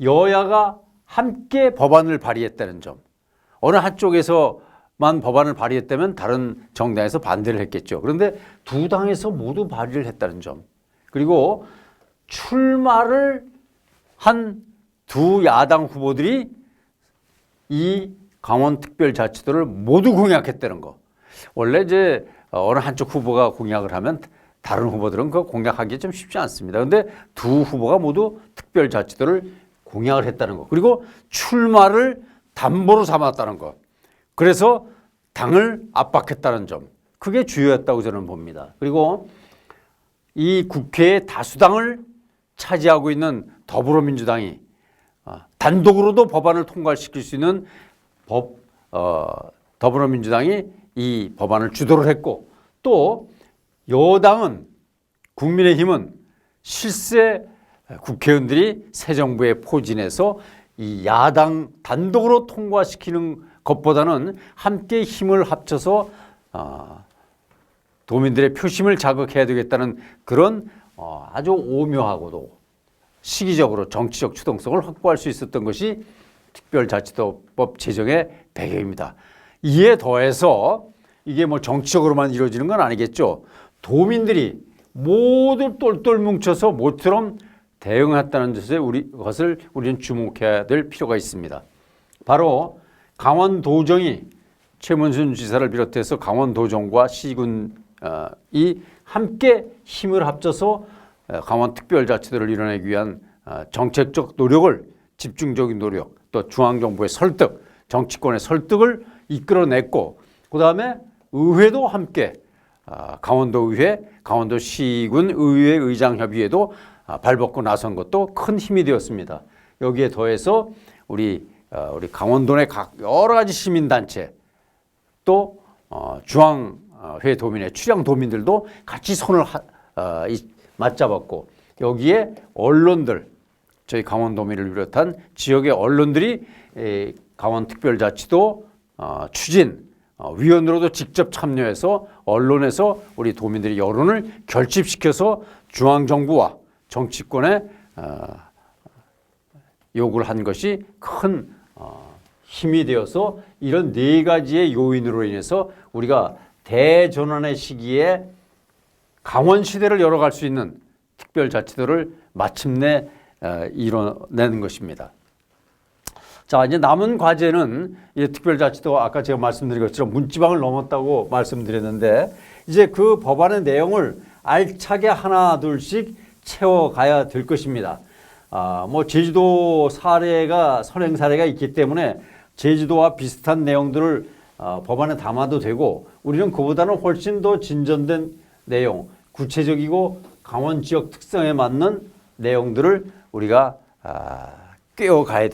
여야가 함께 법안을 발의했다는 점. 어느 한쪽에서만 법안을 발의했다면 다른 정당에서 반대를 했겠죠. 그런데 두 당에서 모두 발의를 했다는 점. 그리고 출마를 한 두 야당 후보들이 이 강원특별자치도를 모두 공약했다는 거. 원래 이제 어느 한쪽 후보가 공약을 하면 다른 후보들은 그 공약하기 좀 쉽지 않습니다. 그런데 두 후보가 모두 특별자치도를 공약을 했다는 거. 그리고 출마를 담보로 삼았다는 거. 그래서 당을 압박했다는 점. 그게 주요했다고 저는 봅니다. 그리고 이 국회의 다수당을 차지하고 있는 더불어민주당이 단독으로도 법안을 통과시킬 수 있는 더불어민주당이 이 법안을 주도를 했고, 또 여당은 국민의힘은 실세 국회의원들이 새 정부에 포진해서 이 야당 단독으로 통과시키는 것보다는 함께 힘을 합쳐서 도민들의 표심을 자극해야 되겠다는 그런 아주 오묘하고도 시기적으로 정치적 추동성을 확보할 수 있었던 것이 특별자치도법 제정의 배경입니다. 이에 더해서 이게 뭐 정치적으로만 이루어지는 건 아니겠죠. 도민들이 모두 똘똘 뭉쳐서 모처럼 대응했다는 것을 우리는 주목해야 될 필요가 있습니다. 바로 강원도정이 최문순 지사를 비롯해서 강원도정과 시군이 함께 힘을 합쳐서 강원특별자치도를 이뤄내기 위한 정책적 노력을, 집중적인 노력, 또 중앙정부의 설득, 정치권의 설득을 이끌어냈고, 그다음에 의회도 함께 강원도의회, 강원도시군 의회 의장협의회도 발벗고 나선 것도 큰 힘이 되었습니다. 여기에 더해서 우리 강원도 내 각 여러 가지 시민단체, 또 중앙회 도민의 출향 도민들도 같이 손을 맞잡았고, 여기에 언론들, 저희 강원도민을 비롯한 지역의 언론들이 강원특별자치도 추진 위원으로도 직접 참여해서 언론에서 우리 도민들의 여론을 결집시켜서 중앙정부와 정치권에 요구를 한 것이 큰 힘이 되어서 이런 네 가지의 요인으로 인해서 우리가 대전환의 시기에 강원시대를 열어갈 수 있는 특별자치도를 마침내 이뤄내는 것입니다. 자, 이제 남은 과제는 이 특별자치도 아까 제가 말씀드린 것처럼 문지방을 넘었다고 말씀드렸는데, 이제 그 법안의 내용을 알차게 하나 둘씩 채워가야 될 것입니다. 뭐 제주도 사례가 선행 사례가 있기 때문에 제주도와 비슷한 내용들을 법안에 담아도 되고, 우리는 그보다는 훨씬 더 진전된 내용, 구체적이고 강원 지역 특성에 맞는 내용들을 우리가 꿰어가야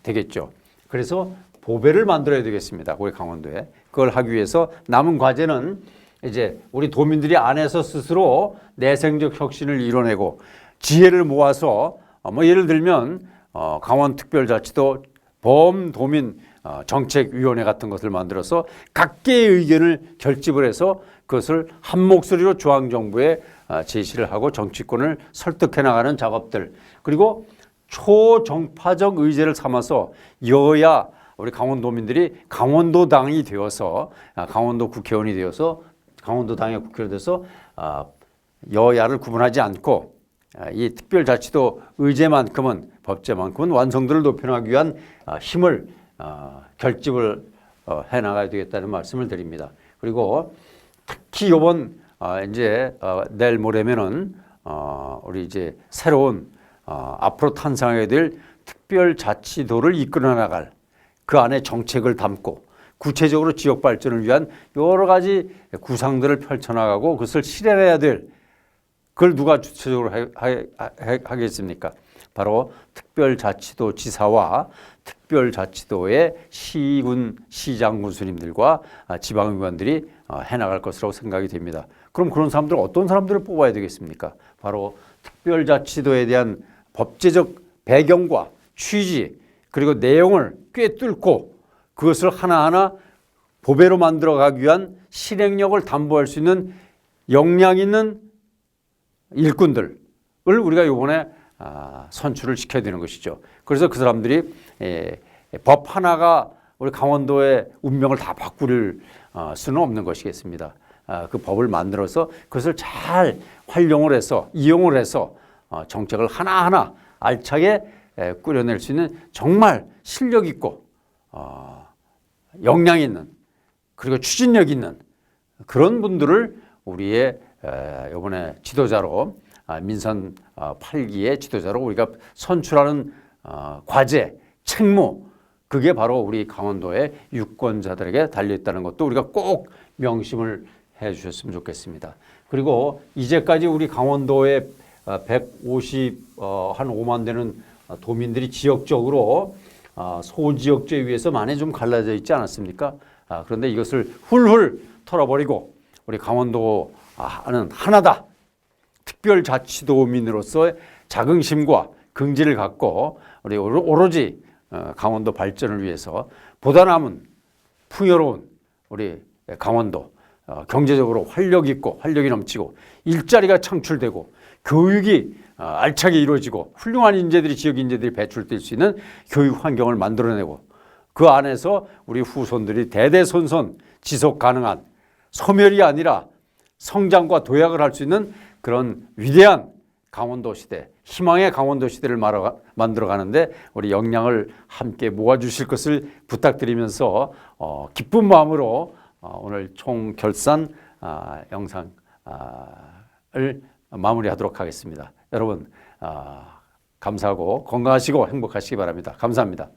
되겠죠. 그래서 보배를 만들어야 되겠습니다. 우리 강원도에. 그걸 하기 위해서 남은 과제는 이제 우리 도민들이 안에서 스스로 내생적 혁신을 이뤄내고 지혜를 모아서 뭐 예를 들면 강원특별자치도 범도민 정책위원회 같은 것을 만들어서 각계의 의견을 결집을 해서 그것을 한 목소리로 중앙정부에 제시를 하고 정치권을 설득해 나가는 작업들, 그리고 초정파적 의제를 삼아서 여야 우리 강원도민들이 강원도당이 되어서 강원도 국회의원이 되어서 강원도당의 국회의원이 돼서 여야를 구분하지 않고 이 특별자치도 의제만큼은 법제만큼은 완성도를 높여나가기 위한 힘을 결집을 해나가야 되겠다는 말씀을 드립니다. 그리고 특히 이번 이제 내일 모레면은 우리 이제 새로운 앞으로 탄생하게 될 특별자치도를 이끌어 나갈 그 안에 정책을 담고 구체적으로 지역 발전을 위한 여러 가지 구상들을 펼쳐나가고 그것을 실현해야 될, 그걸 누가 주체적으로 하겠습니까? 바로 특별자치도 지사와 특별자치도의 시군 시장 군수님들과 지방의원들이 해나갈 것이라고 생각이 됩니다. 그럼 그런 사람들 어떤 사람들을 뽑아야 되겠습니까? 바로 특별자치도에 대한 법제적 배경과 취지 그리고 내용을 꿰뚫고 그것을 하나하나 보배로 만들어가기 위한 실행력을 담보할 수 있는 역량 있는 일꾼들을 우리가 이번에 선출을 시켜야 되는 것이죠. 그래서 그 사람들이 법 하나가 우리 강원도의 운명을 다 바꿀 수는 없는 것이겠습니다. 그 법을 만들어서 그것을 잘 활용을 해서 이용을 해서 정책을 하나하나 알차게 꾸려낼 수 있는 정말 실력 있고 역량 있는 그리고 추진력 있는 그런 분들을 우리의 이번에 지도자로 민선 8기의 지도자로 우리가 선출하는 과제, 책무 그게 바로 우리 강원도의 유권자들에게 달려있다는 것도 우리가 꼭 명심을 해 주셨으면 좋겠습니다. 그리고 이제까지 우리 강원도에 5만 되는 도민들이 지역적으로 소지역주에 의해서 많이 좀 갈라져 있지 않았습니까? 그런데 이것을 훌훌 털어버리고 우리 강원도는 하나다. 특별자치도민으로서의 자긍심과 긍지를 갖고 우리 오로지 강원도 발전을 위해서 보다 남은 풍요로운 우리 강원도 경제적으로 활력 있고 활력이 넘치고 일자리가 창출되고 교육이 알차게 이루어지고 훌륭한 인재들이 지역 인재들이 배출될 수 있는 교육 환경을 만들어내고 그 안에서 우리 후손들이 대대손손 지속 가능한 소멸이 아니라 성장과 도약을 할 수 있는 그런 위대한 강원도 시대, 희망의 강원도 시대를 만들어가는데 우리 역량을 함께 모아주실 것을 부탁드리면서 기쁜 마음으로 오늘 총결산 영상을 마무리하도록 하겠습니다. 여러분 감사하고 건강하시고 행복하시기 바랍니다. 감사합니다.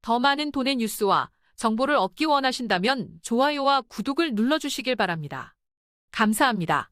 더 많은 돈의 뉴스와 정보를 얻기 원하신다면 좋아요와 구독을 눌러주시길 바랍니다. 감사합니다.